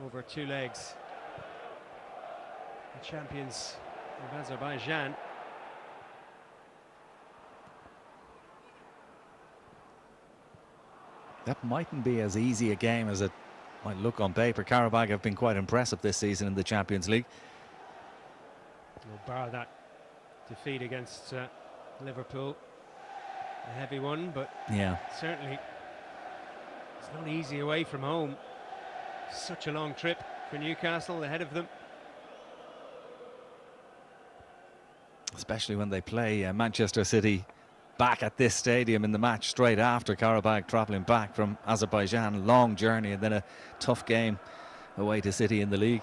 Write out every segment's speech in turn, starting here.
over 2 legs. The champions of Azerbaijan. That mightn't be as easy a game as it might look on paper. Karabakh have been quite impressive this season in the Champions League. Well, bar that defeat against Liverpool, a heavy one, but yeah, certainly it's not easy away from home. Such a long trip for Newcastle ahead of them. Especially when they play Manchester City back at this stadium in the match straight after Karabakh travelling back from Azerbaijan. Long journey and then a tough game away to City in the league.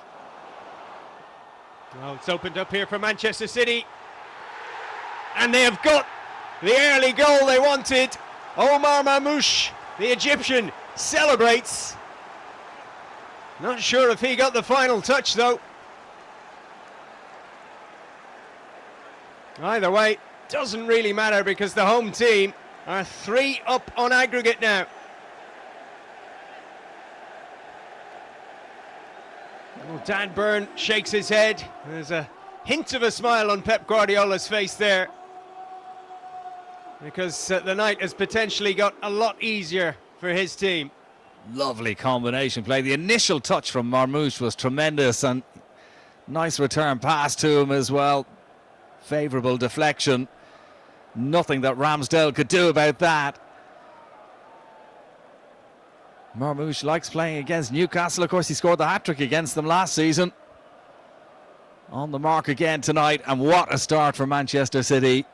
Well, it's opened up here for Manchester City. And they have got the early goal they wanted. Omar Mamouche, the Egyptian, celebrates. Not sure if he got the final touch though. Either way, doesn't really matter because the home team are 3 up on aggregate now. Well, Dan Burn shakes his head. There's a hint of a smile on Pep Guardiola's face there, because the night has potentially got a lot easier for his team. Lovely combination play. The initial touch from Marmouche was tremendous, and nice return pass to him as well. Favourable deflection. Nothing that Ramsdale could do about that. Marmouche likes playing against Newcastle. Of course, he scored the hat-trick against them last season. On the mark again tonight, and what a start for Manchester City.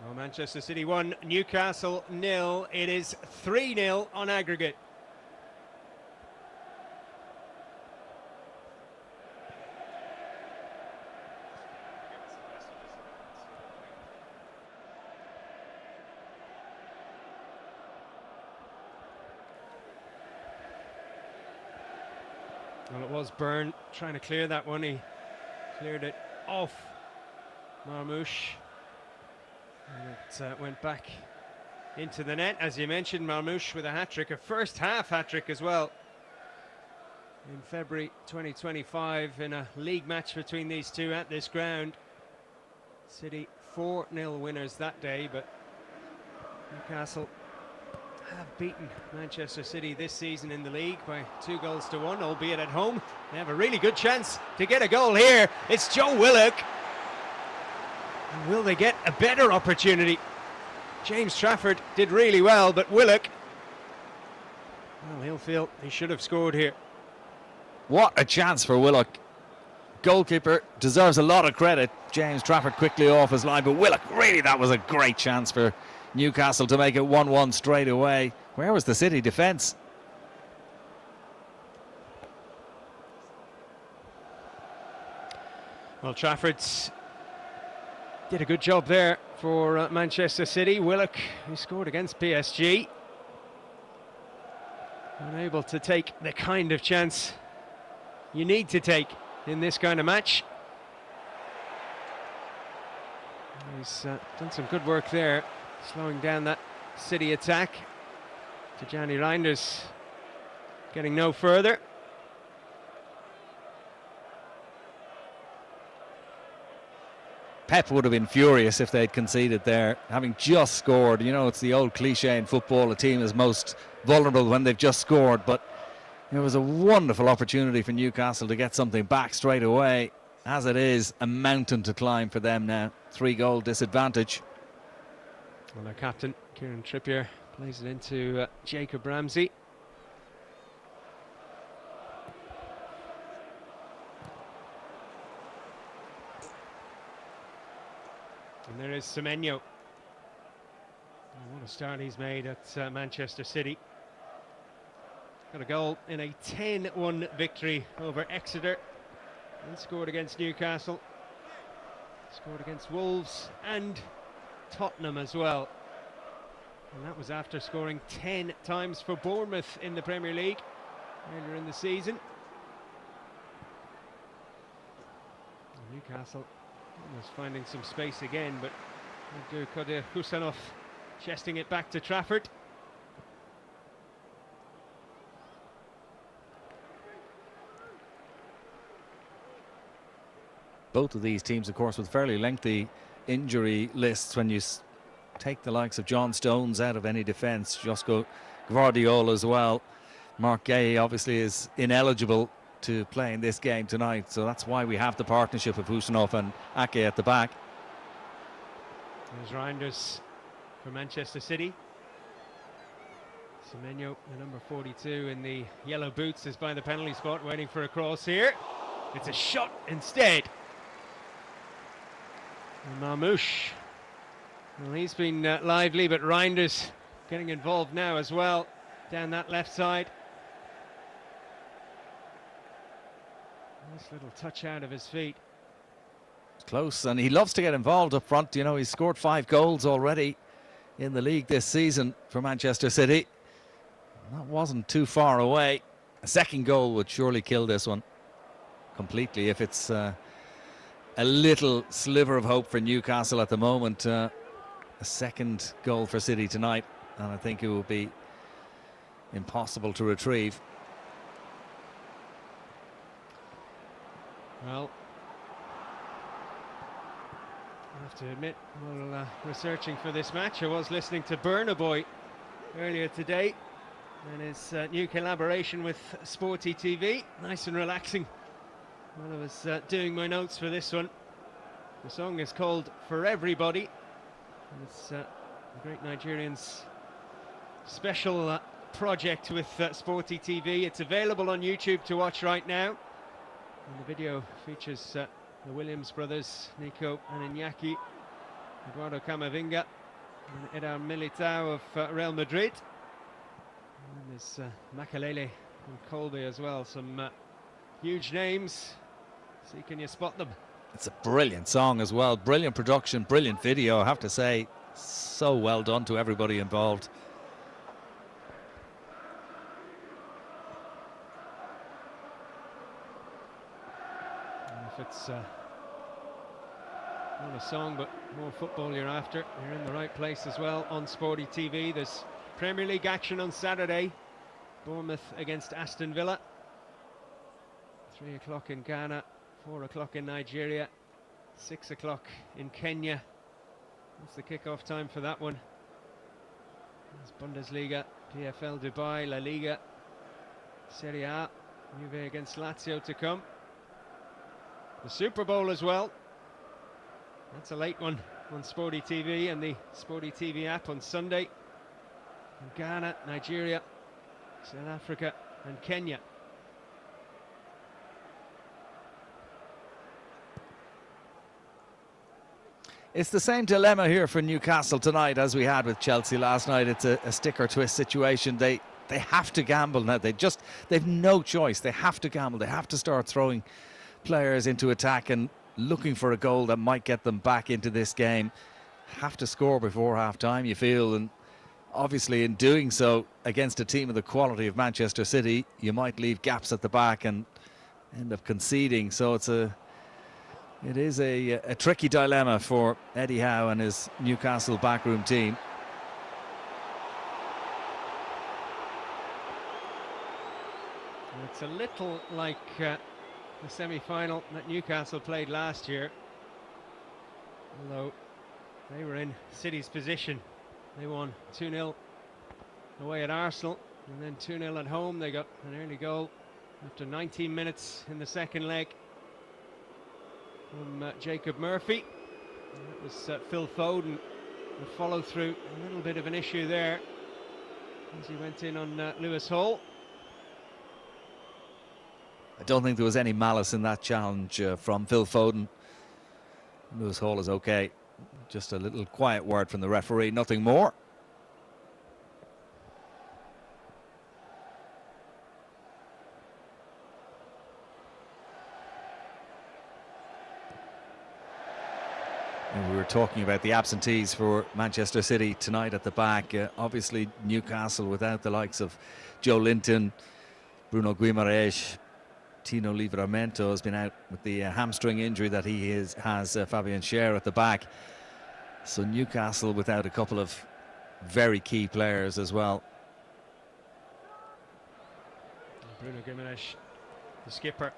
Well, Manchester City 1, Newcastle 0. It is 3-0 on aggregate. Well, it was Byrne trying to clear that one. He cleared it off Marmouche. And it went back into the net. As you mentioned, Marmouche with a hat-trick, a first-half hat-trick as well. In February 2025 in a league match between these two at this ground. City 4-0 winners that day, but Newcastle have beaten Manchester City this season in the league by 2-1, albeit at home. They have a really good chance to get a goal here. It's Joe Willock. And will they get a better opportunity? James Trafford did really well, but Willock, well, he'll feel he should have scored here. What a chance for Willock. Goalkeeper deserves a lot of credit. James Trafford quickly off his line, but Willock, really, that was a great chance for Newcastle to make it 1-1 straight away. Where was the City defence? Well, Trafford did a good job there for Manchester City. Willock, who scored against PSG, unable to take the kind of chance you need to take in this kind of match. He's done some good work there, slowing down that City attack. Tijani Reinders getting no further. Pep would have been furious if they'd conceded there, having just scored. You know, it's the old cliche in football, a team is most vulnerable when they've just scored, but it was a wonderful opportunity for Newcastle to get something back straight away. As it is, a mountain to climb for them now. 3-goal disadvantage. Well, their captain, Kieran Trippier, plays it into Jacob Ramsey. And there is Semenyo. What a start he's made at Manchester City. Got a goal in a 10-1 victory over Exeter. And scored against Newcastle. Scored against Wolves and Tottenham as well. And that was after scoring 10 times for Bournemouth in the Premier League earlier in the season. And Newcastle was finding some space again, but Kadir Husanov chesting it back to Trafford. Both of these teams, of course, with fairly lengthy injury lists. When you take the likes of John Stones out of any defence, Josko Gvardiol as well. Mark Gay obviously is ineligible to play in this game tonight, so that's why we have the partnership of Husinov and Ake at the back. There's Reinders for Manchester City. Semenyo, the number 42 in the yellow boots, is by the penalty spot waiting for a cross here. It's a shot instead. And Marmouche, well, he's been lively, but Reinders getting involved now as well down that left side. Nice little touch out of his feet. It's close, and he loves to get involved up front. You know, he's scored 5 goals already in the league this season for Manchester City. That wasn't too far away. A second goal would surely kill this one completely if it's a little sliver of hope for Newcastle at the moment. A second goal for City tonight, and I think it will be impossible to retrieve. Well, I have to admit, while researching for this match, I was listening to Burna Boy earlier today and his new collaboration with Sporty TV. Nice and relaxing while I was doing my notes for this one. The song is called For Everybody, and it's the great Nigerian's special project with Sporty TV. It's available on YouTube to watch right now. And the video features the Williams brothers, Nico and Iñaki, Eduardo Camavinga, and Eder Militao of Real Madrid. And there's Makalele and Colby as well, some huge names. See, can you spot them? It's a brilliant song as well, brilliant production, brilliant video, I have to say. So well done to everybody involved. If it's not a song but more football you're after, you're in the right place as well on Sporty TV. There's Premier League action on Saturday. Bournemouth against Aston Villa. 3 o'clock in Ghana, 4 o'clock in Nigeria, 6 o'clock in Kenya. That's the kickoff time for that one. There's Bundesliga, PFL Dubai, La Liga, Serie A, Juve against Lazio to come. The Super Bowl as well. That's a late one on Sporty TV and the Sporty TV app on Sunday. In Ghana, Nigeria, South Africa and Kenya. It's the same dilemma here for Newcastle tonight as we had with Chelsea last night. It's a stick or twist situation. They have to gamble now. They've no choice. They have to gamble. They have to start throwing players into attack and looking for a goal that might get them back into this game. Have to score before half-time, you feel, and obviously in doing so against a team of the quality of Manchester City, you might leave gaps at the back and end up conceding. So it is a tricky dilemma for Eddie Howe and his Newcastle backroom team. It's a little like the semi-final that Newcastle played last year, although they were in City's position. They won 2-0 away at Arsenal and then 2-0 at home. They got an early goal after 19 minutes in the second leg from Jacob Murphy. And that was Phil Foden. The follow through, a little bit of an issue there as he went in on Lewis Hall. I don't think there was any malice in that challenge from Phil Foden. Lewis Hall is okay. Just a little quiet word from the referee, nothing more. And we were talking about the absentees for Manchester City tonight at the back. Obviously Newcastle without the likes of Joe Linton, Bruno Guimaraes, Tino Livramento has been out with the hamstring injury that he has Fabian Schär at the back. So Newcastle without a couple of very key players as well. Bruno Guimaraes, the skipper.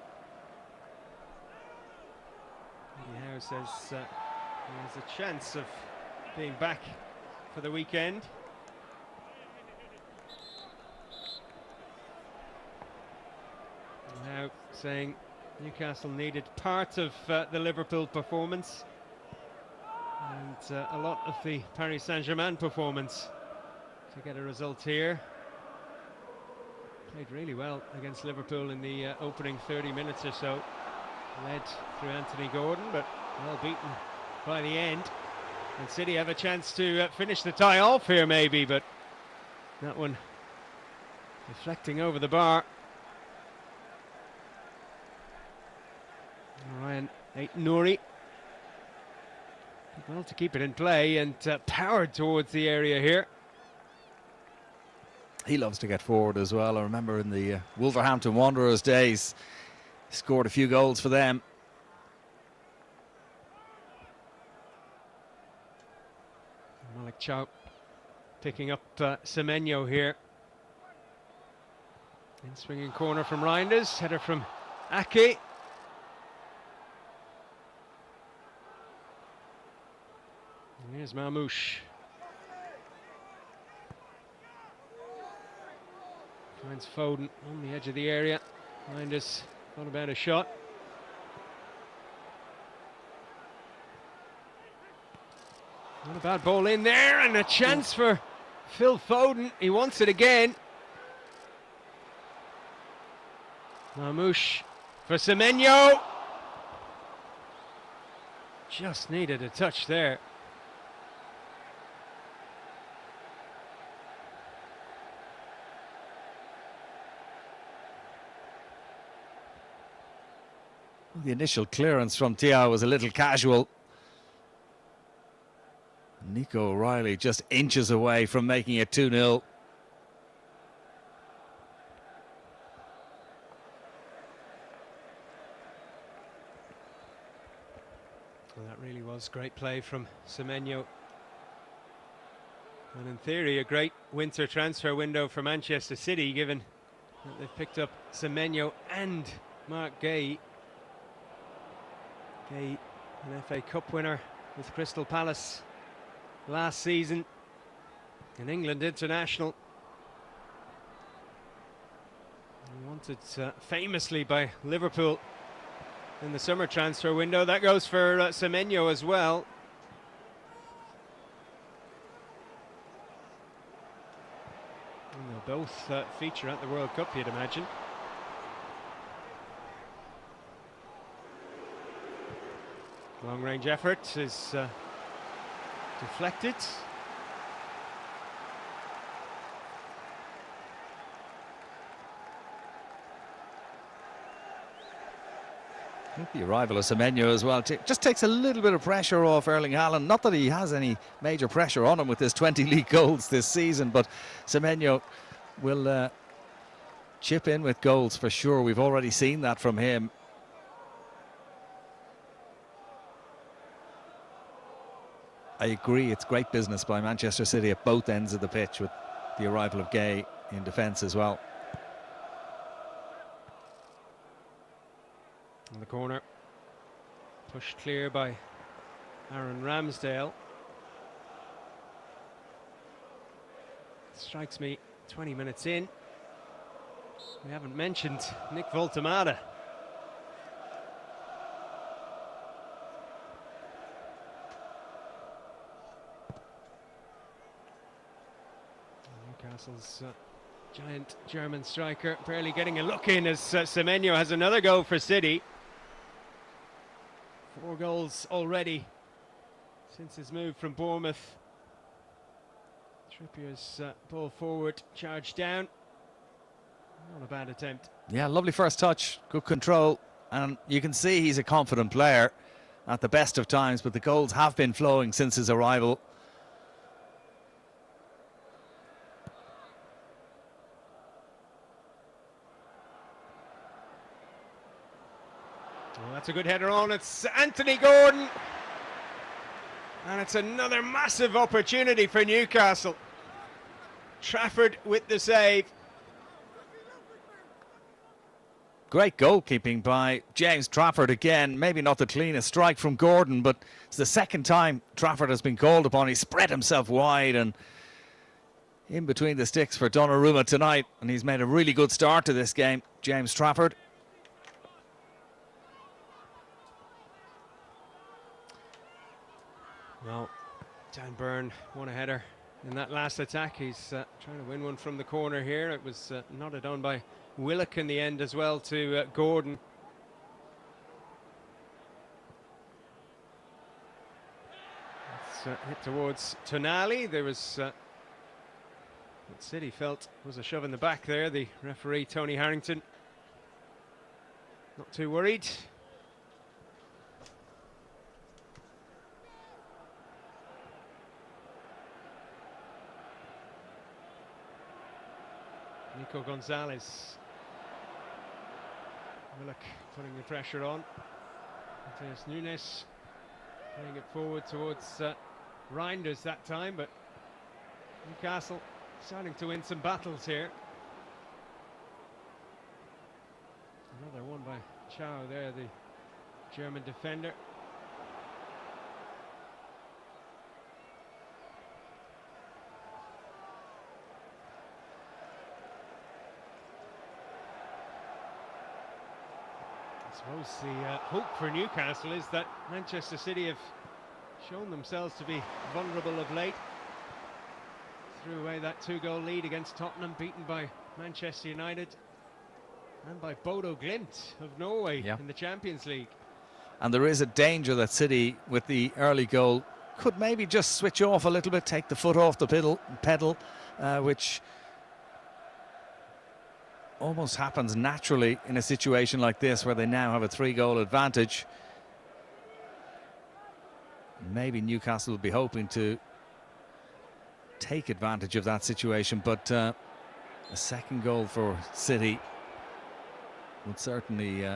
Eddie Howe says he has a chance of being back for the weekend. Now saying Newcastle needed part of the Liverpool performance and a lot of the Paris Saint-Germain performance to get a result here. Played really well against Liverpool in the opening 30 minutes or so. Led through Anthony Gordon, but well beaten by the end. And City have a chance to finish the tie off here maybe, but that one deflecting over the bar. Ryan Aït-Nouri did well to keep it in play and powered towards the area here. He loves to get forward as well. I remember in the Wolverhampton Wanderers days, he scored a few goals for them. Malik Chow picking up Semenyo here. In swinging corner from Reinders, header from Ake. And here's Marmoush. Finds Foden on the edge of the area. Reinders thought about a shot. Not a bad ball in there, and a chance for Phil Foden. He wants it again. Marmoush for Semenyo. Just needed a touch there. The initial clearance from Thiaw was a little casual. Nico O'Reilly just inches away from making it 2-0. Well, that really was great play from Semenyo. And in theory, a great winter transfer window for Manchester City, given that they've picked up Semenyo and Mark Gay. Gay, an FA Cup winner with Crystal Palace last season, an England international. Wanted famously by Liverpool in the summer transfer window. That goes for Semenyo as well. And they'll both feature at the World Cup, you'd imagine. Long range effort is deflected. I think the arrival of Semenyo as well just takes a little bit of pressure off Erling Haaland. Not that he has any major pressure on him with his 20 league goals this season, but Semenyo will chip in with goals for sure. We've already seen that from him. I agree, it's great business by Manchester City at both ends of the pitch with the arrival of Gay in defence as well. In the corner, pushed clear by Aaron Ramsdale. Strikes me 20 minutes in, we haven't mentioned Nick Voltemada. Newcastle's giant German striker barely getting a look in as Semenyo has another goal for City. 4 goals already since his move from Bournemouth. Trippier's ball forward, charged down. Not a bad attempt. Yeah, lovely first touch, good control, and you can see he's a confident player at the best of times, but the goals have been flowing since his arrival. Well, that's a good header on. It's Anthony Gordon. And it's another massive opportunity for Newcastle. Trafford with the save. Great goalkeeping by James Trafford again. Maybe not the cleanest strike from Gordon, but it's the second time Trafford has been called upon. He spread himself wide and in between the sticks for Donnarumma tonight, and he's made a really good start to this game, James Trafford. Well, Dan Burn won a header in that last attack. He's trying to win one from the corner here. It was nodded on by Willock in the end as well to Gordon. It's hit towards Tonali. There was what City felt was a shove in the back there. The referee, Tony Harrington, not too worried. Nico Gonzalez. Willock putting the pressure on. Mateus Nunes playing it forward towards Reinders that time, but Newcastle starting to win some battles here. Another one by Chow there, the German defender. I suppose the hope for Newcastle is that Manchester City have shown themselves to be vulnerable of late. Threw away that 2-goal lead against Tottenham, beaten by Manchester United and by Bodo Glimt of Norway in the Champions League. And there is a danger that City, with the early goal, could maybe just switch off a little bit, take the foot off the pedal, which almost happens naturally in a situation like this where they now have a 3-goal advantage. Maybe Newcastle will be hoping to take advantage of that situation, but a second goal for City would certainly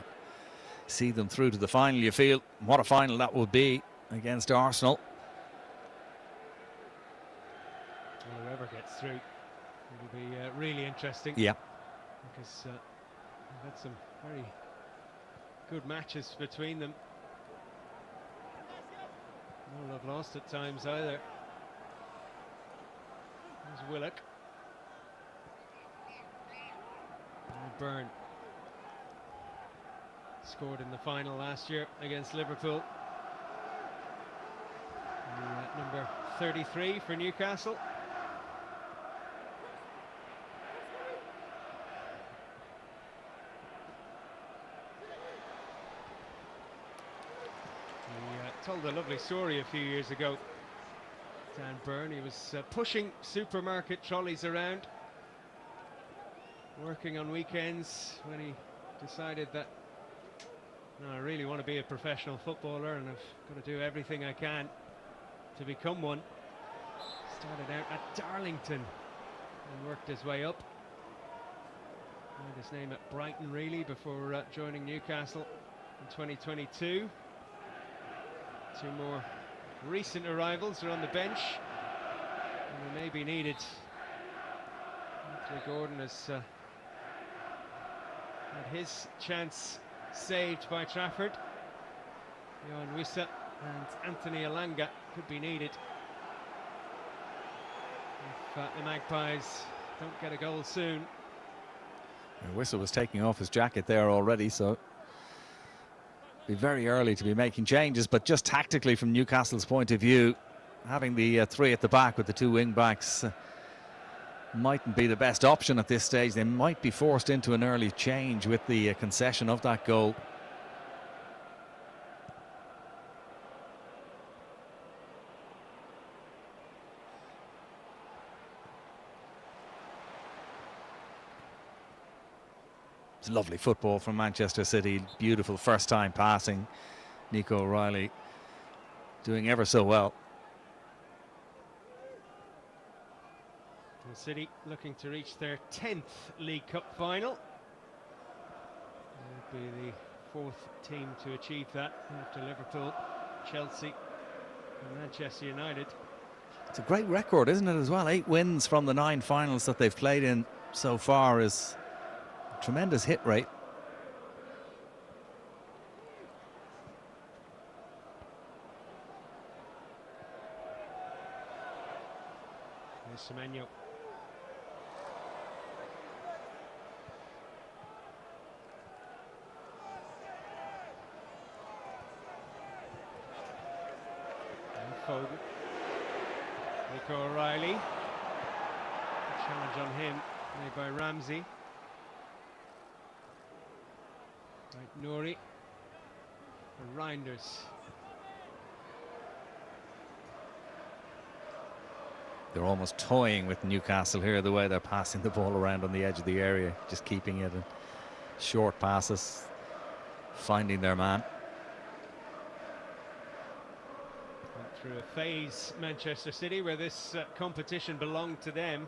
see them through to the final. You feel what a final that would be against Arsenal. Well, whoever gets through, it'll be really interesting. Yeah. Because we've had some very good matches between them. No love lost at times either. There's Willock. And Byrne scored in the final last year against Liverpool. And, number 33 for Newcastle. Told a lovely story a few years ago. Dan Byrne, he was pushing supermarket trolleys around, working on weekends, when he decided that, no, I really want to be a professional footballer and I've got to do everything I can to become one. Started out at Darlington and worked his way up. Made his name at Brighton really before joining Newcastle in 2022. Two more recent arrivals are on the bench, and they may be needed. Anthony Gordon has had his chance saved by Trafford. Johan Wissa and Anthony Elanga could be needed if the Magpies don't get a goal soon. Wissa was taking off his jacket there already, so be very early to be making changes, but just tactically from Newcastle's point of view, having the three at the back with the two wing backs mightn't be the best option at this stage. They might be forced into an early change with the concession of that goal. It's lovely football from Manchester City. Beautiful first time passing. Nico O'Reilly doing ever so well. And City looking to reach their 10th League Cup final. They'll be the fourth team to achieve that after Liverpool, Chelsea and Manchester United. It's a great record, isn't it, as well? 8 wins from the 9 finals that they've played in so far is tremendous hit rate. Semenyo. And Foden. Nico O'Reilly. Challenge on him made by Ramsey. Right, Nouri. And Reinders. They're almost toying with Newcastle here, the way they're passing the ball around on the edge of the area, just keeping it in short passes, finding their man. Went through a phase, Manchester City, where this competition belonged to them.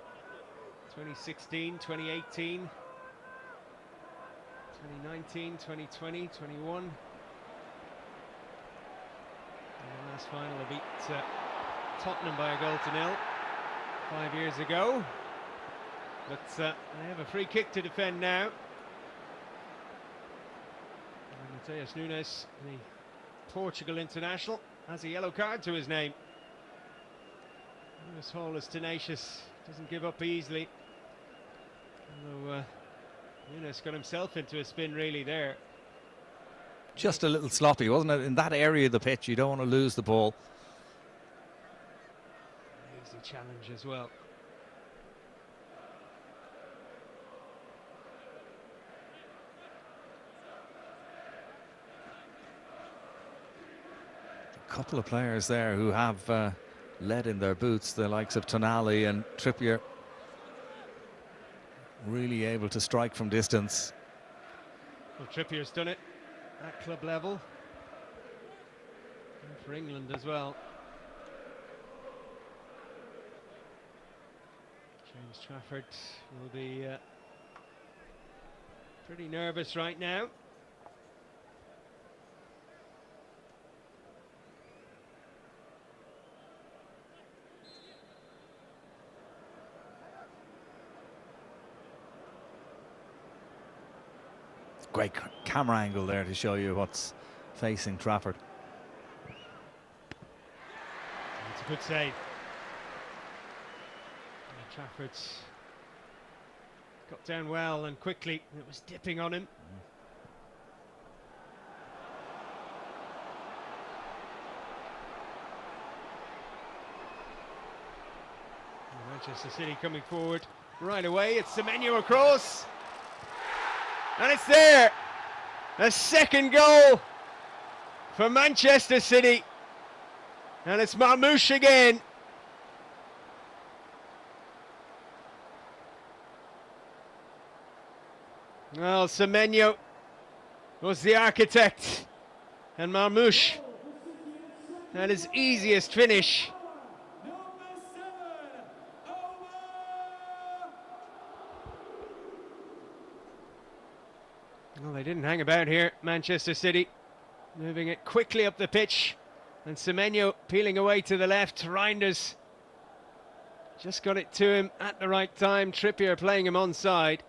2016, 2018, 2019, 2020, 21. In the last final, they beat Tottenham by 1-0 5 years ago. But they have a free kick to defend now. And Mateus Nunes, the Portugal international, has a yellow card to his name. Lewis Hall is tenacious, doesn't give up easily. Although Nunes got himself into a spin really there. Just a little sloppy, wasn't it? In that area of the pitch, you don't want to lose the ball. Easy challenge as well. A couple of players there who have led in their boots, the likes of Tonali and Trippier. Really able to strike from distance. Well, Trippier's done it at club level. And for England as well. James Trafford will be pretty nervous right now. Great camera angle there to show you what's facing Trafford. It's a good save. And Trafford's got down well and quickly. It was dipping on him. And Manchester City coming forward right away. It's Semenyo across. And it's there. A second goal for Manchester City. And it's Marmoush again. Well, Semenyo was the architect. And Marmoush had his easiest finish. Well, they didn't hang about here, Manchester City. Moving it quickly up the pitch. And Semenyo peeling away to the left. Reinders just got it to him at the right time. Trippier playing him onside.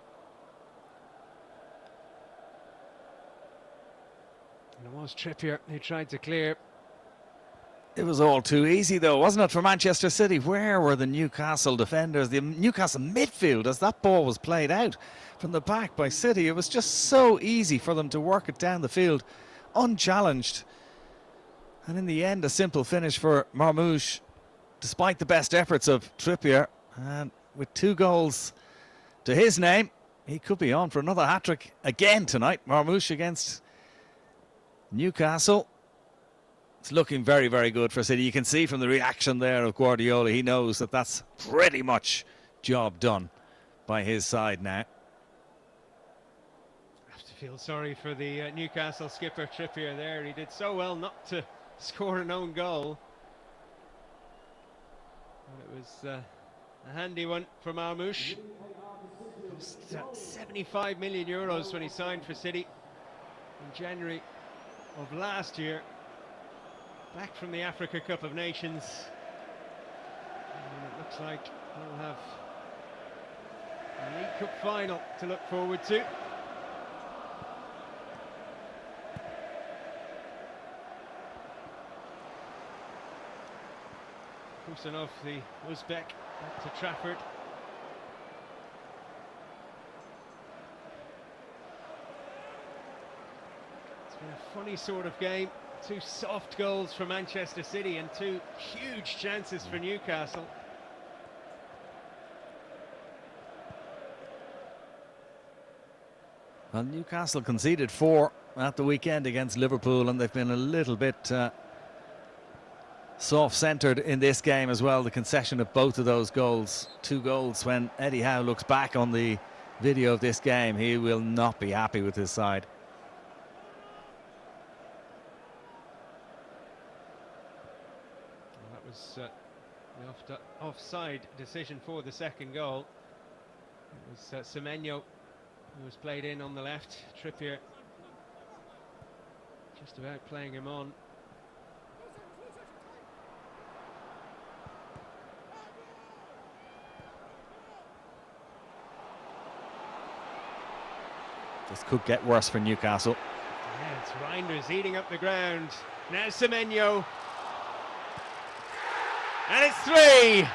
And it was Trippier who tried to clear. It was all too easy, though, wasn't it, for Manchester City? Where were the Newcastle defenders, the Newcastle midfield, as that ball was played out from the back by City? It was just so easy for them to work it down the field, unchallenged. And in the end, a simple finish for Marmoush, despite the best efforts of Trippier. And with 2 goals to his name, he could be on for another hat-trick again tonight. Marmoush against Newcastle. It's looking very, very good for City. You can see from the reaction there of Guardiola, he knows that that's pretty much job done by his side now. I have to feel sorry for the Newcastle skipper Trippier there. He did so well not to score an own goal. But it was a handy one for Marmoush. Cost 75 million euros when he signed for City in January of last year. Back from the Africa Cup of Nations. And it looks like we'll have a League Cup final to look forward to. Kusanov, the Uzbek, Back to Trafford. It's been a funny sort of game. Two soft goals for Manchester City and two huge chances for Newcastle. Well, Newcastle conceded 4 at the weekend against Liverpool, and they've been a little bit soft-centred in this game as well. The concession of both of those goals, 2 goals. When Eddie Howe looks back on the video of this game, he will not be happy with his side. Well, that was the offside decision for the second goal. It was Semenyo who was played in on the left. Trippier just about playing him on. This could get worse for Newcastle. Yeah, it's Reinders eating up the ground. Now Semenyo. And it's 3.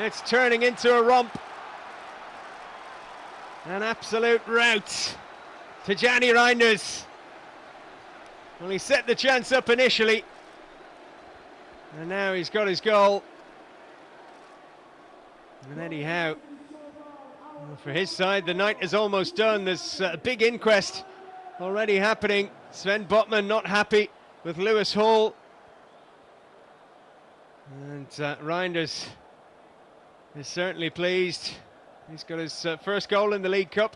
It's turning into a romp. An absolute rout to Gianni Reinders. Well, he set the chance up initially, and now he's got his goal. And Eddie Howe, well, for his side, the night is almost done. There's a big inquest already happening. Sven Botman not happy with Lewis Hall. And Reinders is certainly pleased. He's got his first goal in the League Cup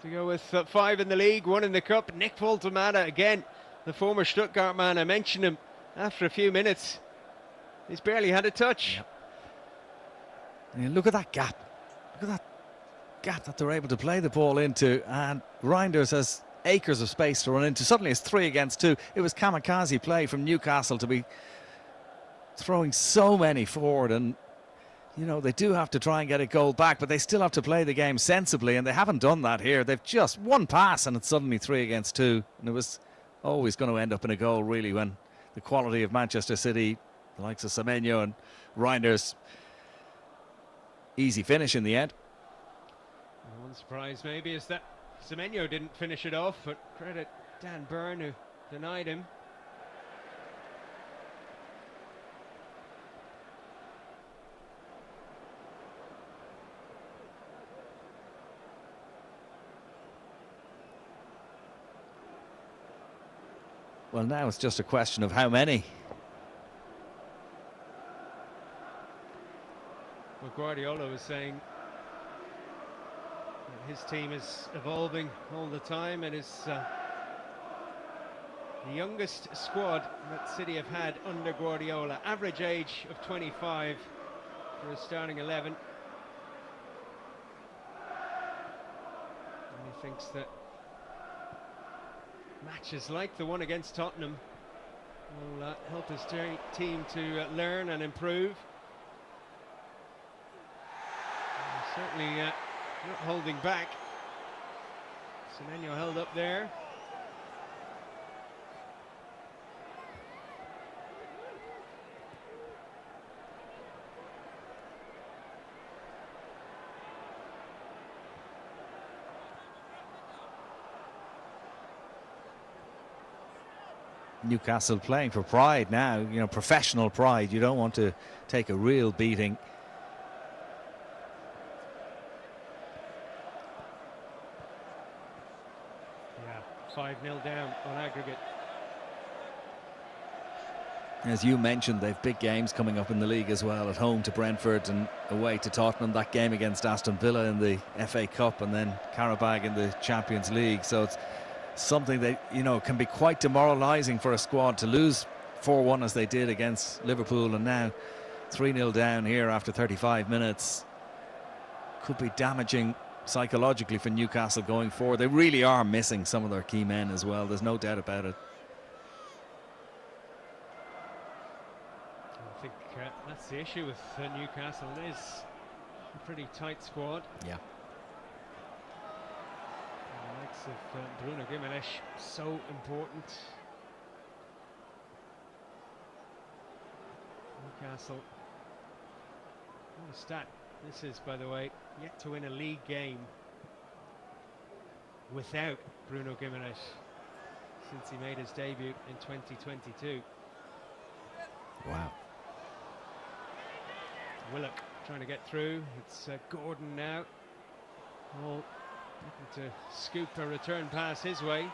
to go with 5 in the league, 1 in the Cup. Nick Voltemada, again, the former Stuttgart man. I mentioned him after a few minutes. He's barely had a touch. Yep. And look at that gap. Look at that gap that they're able to play the ball into. And Reinders has acres of space to run into. Suddenly it's 3 against 2. It was kamikaze play from Newcastle to be throwing so many forward, and you know, they do have to try and get a goal back, but they still have to play the game sensibly, and they haven't done that here. They've just one pass and it's suddenly 3 against 2, and it was always going to end up in a goal, really, when the quality of Manchester City, the likes of Semenyo and Reinders, easy finish in the end. One surprise maybe is that Semenyo didn't finish it off, but credit Dan Byrne who denied him. Well, now it's just a question of how many. Well, Guardiola was saying that his team is evolving all the time, and is the youngest squad that City have had under Guardiola. Average age of 25 for a starting 11. And he thinks that matches like the one against Tottenham will help his team to learn and improve. Certainly not holding back. Semenyo held up there. Newcastle playing for pride now, you know, professional pride. You don't want to take a real beating. Yeah, 5-0 down on aggregate. As you mentioned, they've big games coming up in the league as well, at home to Brentford and away to Tottenham. That game against Aston Villa in the FA Cup, and then Qarabag in the Champions League. So it's something that, you know, can be quite demoralising for a squad to lose 4-1 as they did against Liverpool, and now 3-0 down here after 35 minutes. Could be damaging psychologically for Newcastle going forward. They really are missing some of their key men as well. There's no doubt about it. I think that's the issue with Newcastle. It is a pretty tight squad. Yeah. The likes of Bruno Guimaraes, so important. Newcastle What a stat this is, by the way. Yet to win a league game without Bruno Gimenez since he made his debut in 2022. Wow. Willock trying to get through. It's Gordon now. All looking to scoop a return pass his way.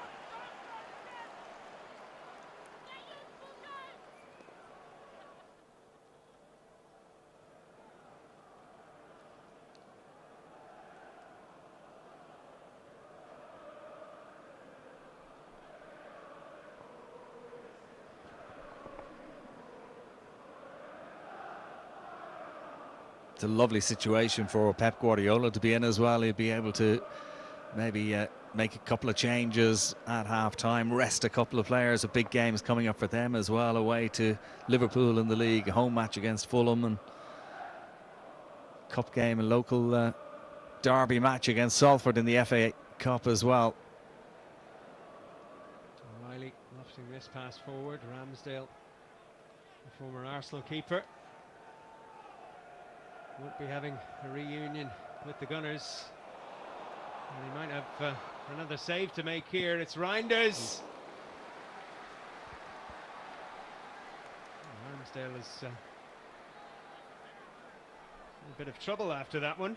It's a lovely situation for Pep Guardiola to be in as well. He'll be able to maybe make a couple of changes at half-time, rest a couple of players. A big games coming up for them as well, away to Liverpool in the league, a home match against Fulham, and cup game, a local derby match against Salford in the FA Cup as well. O'Reilly lofting this pass forward. Ramsdale, the former Arsenal keeper, won't be having a reunion with the Gunners. And he might have another save to make here. It's Reinders. Ramsdale is in a bit of trouble after that one.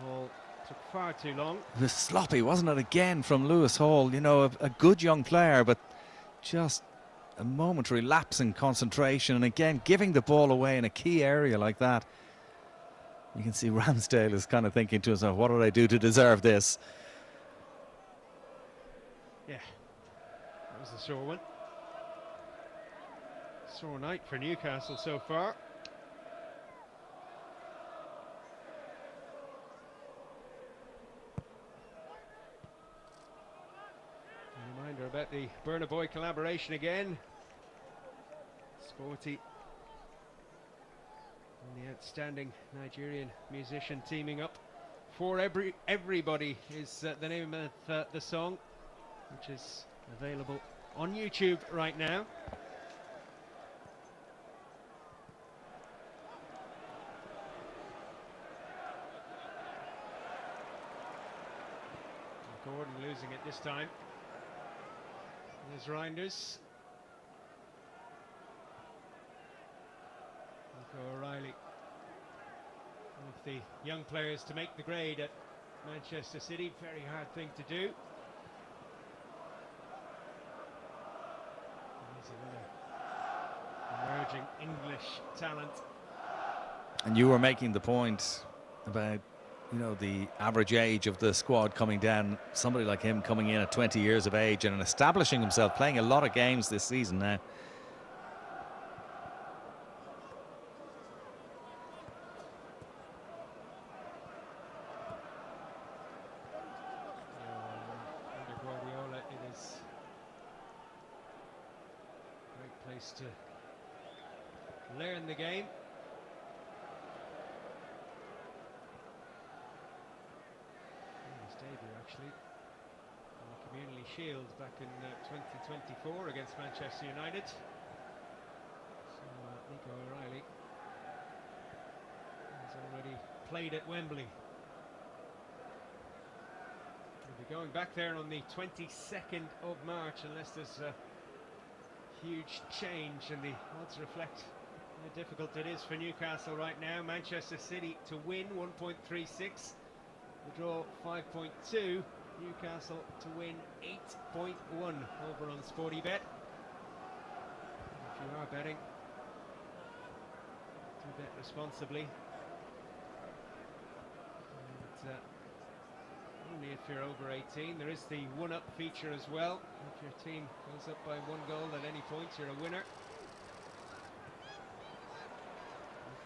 The Hall took far too long. It was sloppy, wasn't it, again from Lewis Hall? You know, a good young player, but just a momentary lapse in concentration, and again giving the ball away in a key area like that. You can see Ramsdale is kind of thinking to himself, what did I do to deserve this? Yeah, that was a sore one. Sore night for Newcastle so far. A reminder about the Burna Boy collaboration again. Sporty and the outstanding Nigerian musician teaming up. For Everybody is the name of the song, which is available on YouTube right now. Gordon losing it this time. There's Reinders. O'Reilly, one of the young players to make the grade at Manchester City. Very hard thing to do. He's another emerging English talent. And you were making the point about, you know, the average age of the squad coming down. Somebody like him coming in at 20 years of age and establishing himself, playing a lot of games this season now. Under Guardiola, it is a great place to learn the game. Debut actually in the Community Shield back in 2024 against Manchester United. So Nico O'Reilly has already played at Wembley. He'll be going back there on the 22nd of March unless there's a huge change, and the odds reflect how difficult it is for Newcastle right now. Manchester City to win 1.36. The draw 5.2, Newcastle to win 8.1 over on Sportybet. If you are betting, do bet responsibly. And, only if you're over 18. There is the one-up feature as well. If your team goes up by 1 goal at any point, you're a winner.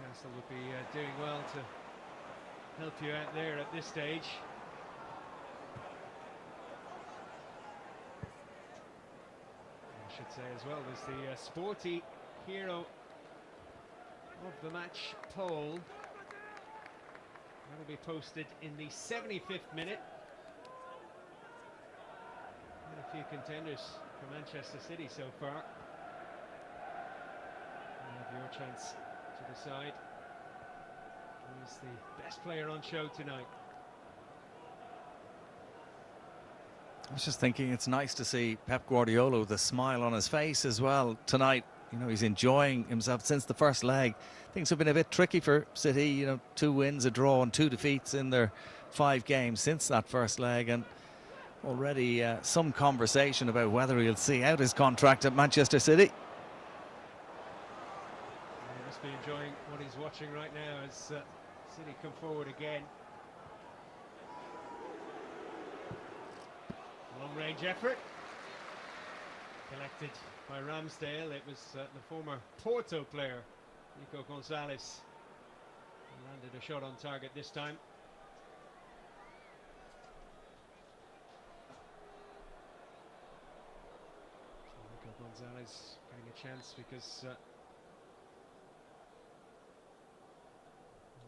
Newcastle would be doing well to help you out there at this stage. I should say as well, there's the Sporty Hero of the Match poll. That'll be posted in the 75th minute. And a few contenders for Manchester City so far. chance to decide who's the best player on show tonight. I was just thinking it's nice to see Pep Guardiola with a smile on his face as well tonight. You know, he's enjoying himself since the first leg. Things have been a bit tricky for City, you know, 2 wins, a draw and 2 defeats in their 5 games since that first leg, and already some conversation about whether he'll see out his contract at Manchester City. He must be enjoying what he's watching right now as City come forward again. Long-range effort. Collected by Ramsdale. It was the former Porto player, Nico Gonzalez, who landed a shot on target this time. So Nico Gonzalez getting a chance because the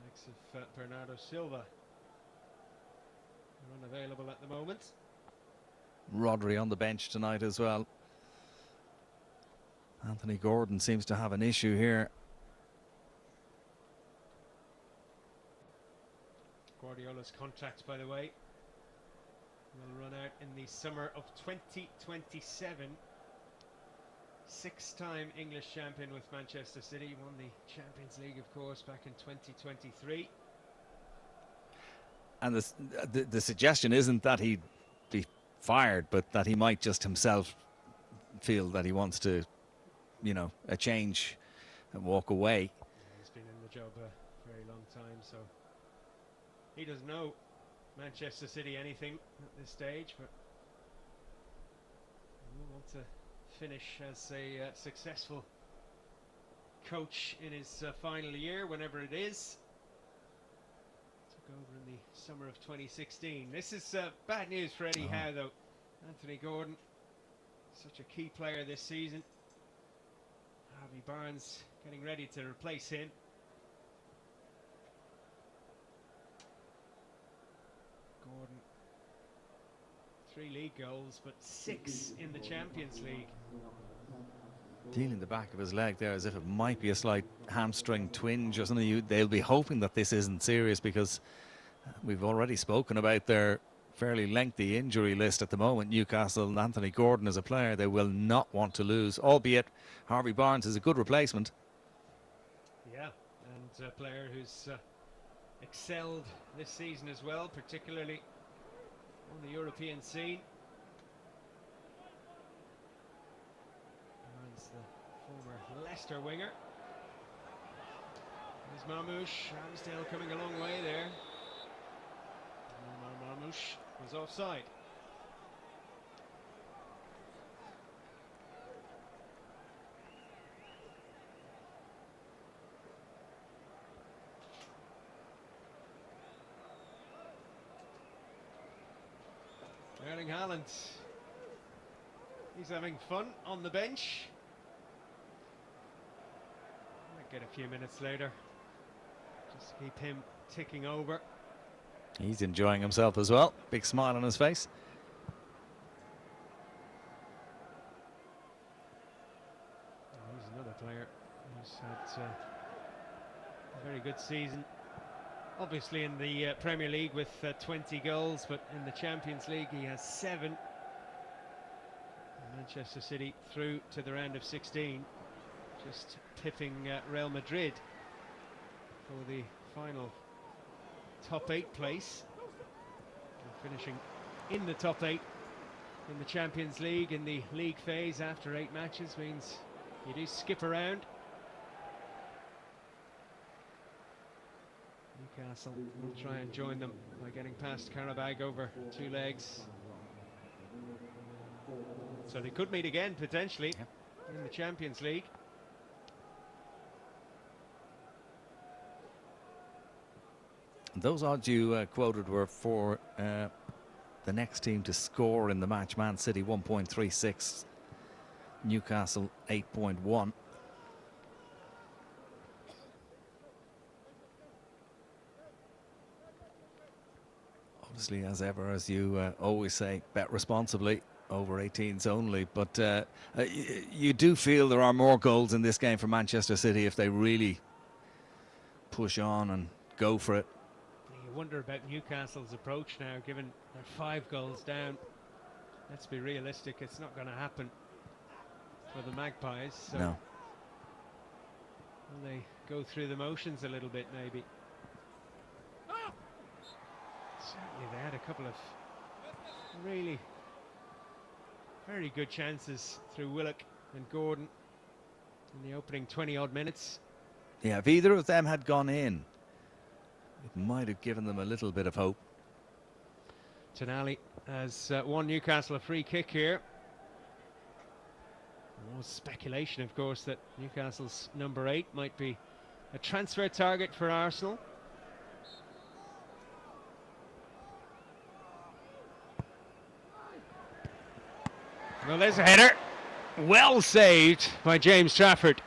likes of Bernardo Silva are unavailable at the moment. Rodri on the bench tonight as well. Anthony Gordon seems to have an issue here. Guardiola's contract, by the way, will run out in the summer of 2027. 6-time English champion with Manchester City. Won the Champions League, of course, back in 2023. And the suggestion isn't that he'd be fired, but that he might just himself feel that he wants to, you know, a change and walk away. He's been in the job a very long time, so he doesn't know Manchester City anything at this stage, but he wants to finish as a successful coach in his final year, whenever it is. Took over in the summer of 2016. This is bad news for Eddie Howe, though. Anthony Gordon, such a key player this season. Harvey Barnes getting ready to replace him. Gordon, 3 league goals, but 6 in the Champions League. Feeling the back of his leg there as if it might be a slight hamstring twinge or something. They'll be hoping that this isn't serious, because we've already spoken about their fairly lengthy injury list at the moment. Newcastle and Anthony Gordon as a player they will not want to lose, albeit Harvey Barnes is a good replacement. Yeah, and a player who's excelled this season as well, particularly on the European scene. Barnes, the former Leicester winger. There's Marmoush. Ramsdale coming a long way there. Marmoush was offside. Erling Haaland, he's having fun on the bench. Might get a few minutes later, just to keep him ticking over. He's enjoying himself as well. Big smile on his face. He's another player who's had a very good season. Obviously in the Premier League with 20 goals, but in the Champions League he has 7. And Manchester City through to the round of 16, just pipping Real Madrid for the final top 8 place, and finishing in the top 8 in the Champions League in the league phase after 8 matches means you do skip around. Newcastle will try and join them by getting past Karabag over 2 legs, so they could meet again potentially in the Champions League. Those odds you quoted were for the next team to score in the match. Man City 1.36, Newcastle 8.1. Obviously, as ever, as you always say, bet responsibly. over 18s only. But you do feel there are more goals in this game for Manchester City if they really push on and go for it. You wonder about Newcastle's approach now, given they're 5 goals down. Let's be realistic, it's not going to happen for the Magpies. So No. will they go through the motions a little bit, maybe? Certainly they had a couple of really very good chances through Willock and Gordon in the opening 20-odd minutes. Yeah, if either of them had gone in, it might have given them a little bit of hope. Tonali has won Newcastle a free kick here. There was speculation, of course, that Newcastle's number 8 might be a transfer target for Arsenal. Well, there's a header. Well saved by James Trafford.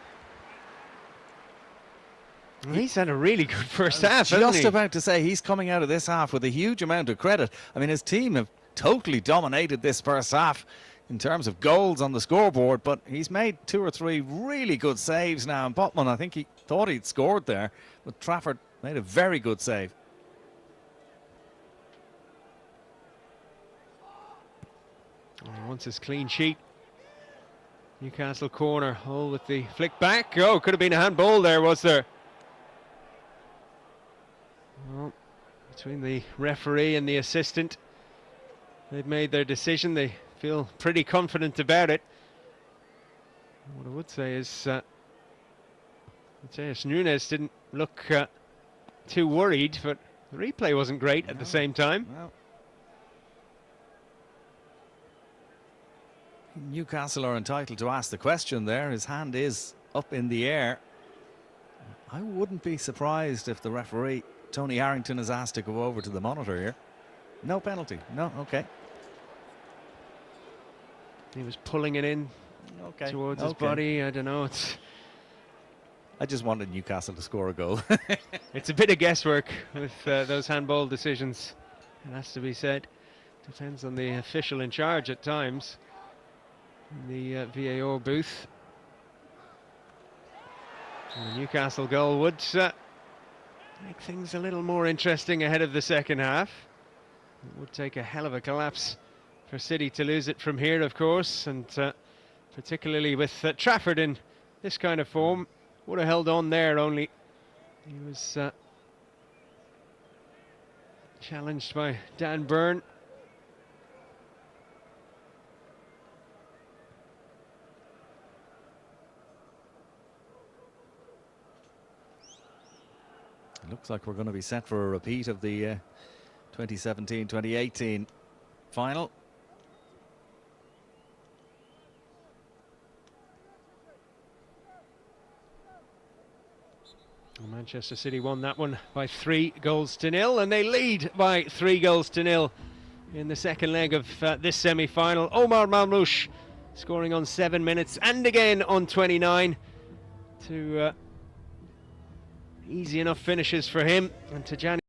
Well, he's had a really good first half, hasn't he? Just about to say, he's coming out of this half with a huge amount of credit. I mean, his team have totally dominated this first half in terms of goals on the scoreboard, but he's made 2 or 3 really good saves now. And Botman, I think he thought he'd scored there, but Trafford made a very good save. He wants his clean sheet. Newcastle corner, all with the flick back. Oh, could have been a handball there, was there? Well, between the referee and the assistant, they've made their decision. They feel pretty confident about it. What I would say is Mateus Nunes didn't look too worried, but the replay wasn't great at the same time. Well, Newcastle are entitled to ask the question there. His hand is up in the air. I wouldn't be surprised if the referee, Tony Harrington, is asked to go over to the monitor here. No penalty. No, okay. He was pulling it in towards his body. I don't know. I just wanted Newcastle to score a goal. It's a bit of guesswork with those handball decisions. It has to be said. Depends on the official in charge at times. In the VAR booth. And the Newcastle goal would make things a little more interesting ahead of the second half. It would take a hell of a collapse for City to lose it from here, of course, and particularly with Trafford in this kind of form. Would have held on there, only he was challenged by Dan Burn. It looks like we're going to be set for a repeat of the 2017-2018 final. Well, Manchester City won that one by 3-0, and they lead by 3-0 in the second leg of this semi-final. Omar Marmoush scoring on 7 minutes and again on 29 to easy enough finishes for him, and Tajani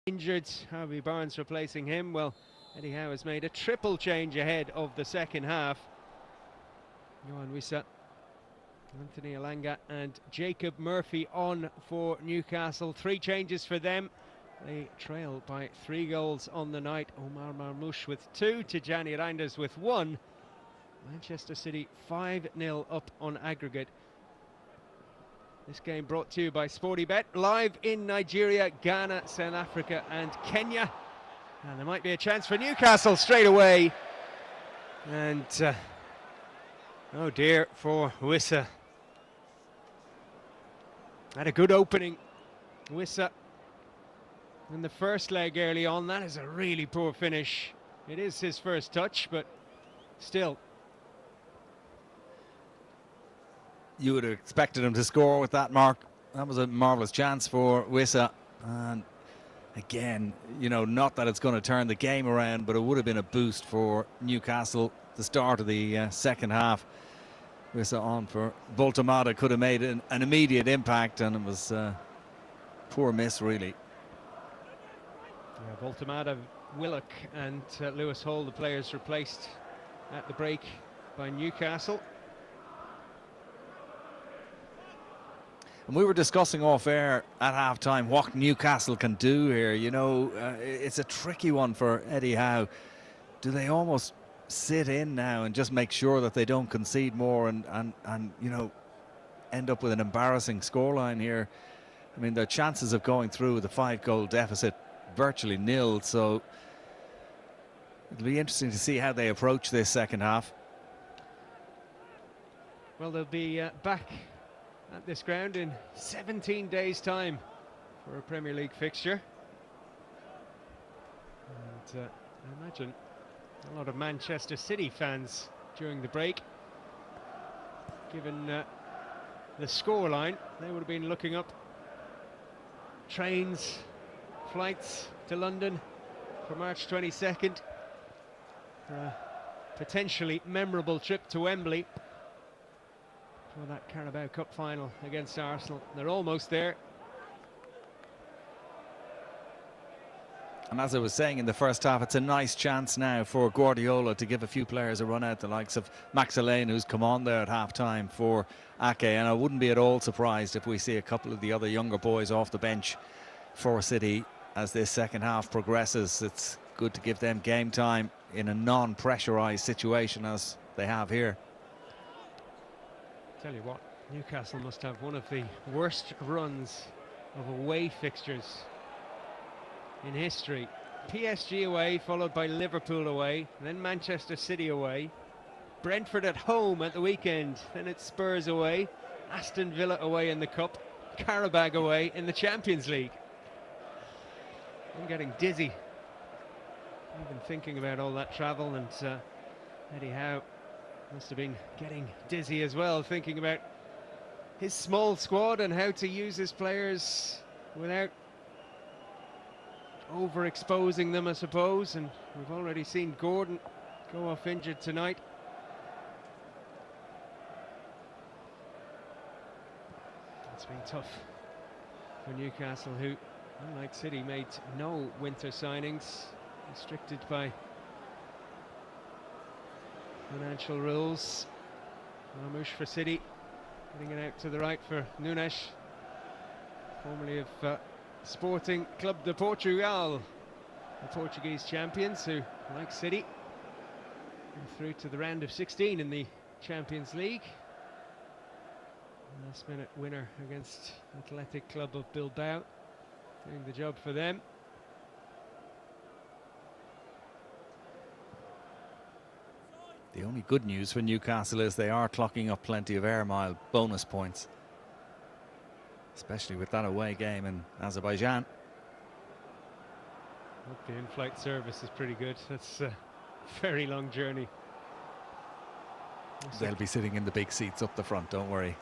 injured. Harvey Barnes replacing him. Well, Eddie Howe has made a triple change ahead of the second half. Johan Wissa, Anthony Alanga and Jacob Murphy on for Newcastle. 3 changes for them. They trail by 3 goals on the night. Omar Marmoush with 2, Tijani Reinders with 1. Manchester City 5-0 up on aggregate. This game brought to you by Sportybet, live in Nigeria, Ghana, South Africa and Kenya. And there might be a chance for Newcastle straight away. And oh dear for Wissa. Had a good opening, Wissa, in the first leg early on. That is a really poor finish. It is his first touch, but still. You would have expected him to score with that mark. That was a marvellous chance for Wissa. And again, you know, not that it's going to turn the game around, but it would have been a boost for Newcastle. The start of the second half. Wissa on for Voltamada could have made an immediate impact, and it was poor miss, really. Yeah, Voltamada, Willock and Lewis Hall, the players replaced at the break by Newcastle. And we were discussing off air at half-time what Newcastle can do here. You know, it's a tricky one for Eddie Howe. Do they almost sit in now and just make sure that they don't concede more and you know, end up with an embarrassing scoreline here? I mean, their chances of going through with a 5-goal deficit virtually nil. So it'll be interesting to see how they approach this second half. Well, they'll be back at this ground in 17 days' time for a Premier League fixture. And I imagine a lot of Manchester City fans during the break, given the scoreline, they would have been looking up trains, flights to London for March 22nd for a potentially memorable trip to Wembley for that Carabao Cup final against Arsenal. They're almost there. And as I was saying in the first half, it's a nice chance now for Guardiola to give a few players a run out, the likes of Max Elaine, who's come on there at half-time for Ake. And I wouldn't be at all surprised if we see a couple of the other younger boys off the bench for City as this second half progresses. It's good to give them game time in a non-pressurised situation as they have here. Tell you what, Newcastle must have one of the worst runs of away fixtures in history. PSG away, followed by Liverpool away, then Manchester City away, Brentford at home at the weekend, then it's Spurs away, Aston Villa away in the Cup, Qarabag away in the Champions League. I'm getting dizzy even thinking about all that travel, and Eddie Howe must have been getting dizzy as well, thinking about his small squad and how to use his players without overexposing them, I suppose. And we've already seen Gordon go off injured tonight. It's been tough for Newcastle, who, unlike City, made no winter signings, restricted by financial rules. Marmoush for City, getting it out to the right for Nunes, formerly of Sporting Club de Portugal, the Portuguese champions, who, like City, are through to the round of 16 in the Champions League. Last minute winner against Athletic Club of Bilbao, doing the job for them. The only good news for Newcastle is they are clocking up plenty of air mile bonus points, especially with that away game in Azerbaijan. Hope the in-flight service is pretty good. That's a very long journey. They'll be sitting in the big seats up the front, don't worry.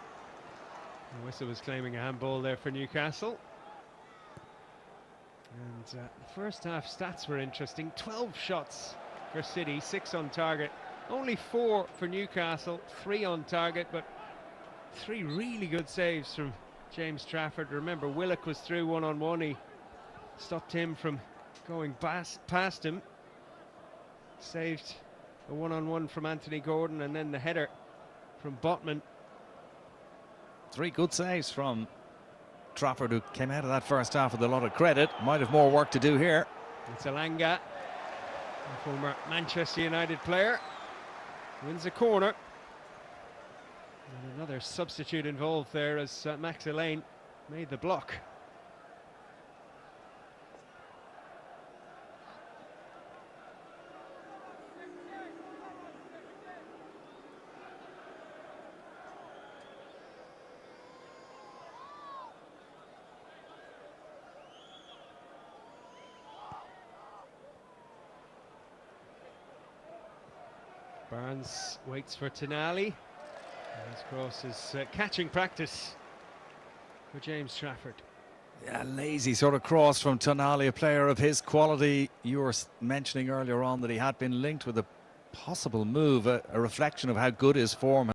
Wissa was claiming a handball there for Newcastle. And the first half stats were interesting. 12 shots for City, 6 on target. Only 4 for Newcastle, 3 on target, but 3 really good saves from James Trafford. Remember, Willock was through one-on-one. He stopped him from going past him. Saved a one-on-one from Anthony Gordon, and then the header from Botman. 3 good saves from Trafford, who came out of that first half with a lot of credit. Might have more work to do here. It's Alanga, a former Manchester United player, wins a corner. And another substitute involved there as Max Elaine made the block. Barnes waits for Tonali. His cross is catching practice for James Trafford. Yeah, lazy sort of cross from Tonali, a player of his quality. You were mentioning earlier on that he had been linked with a possible move, a reflection of how good his form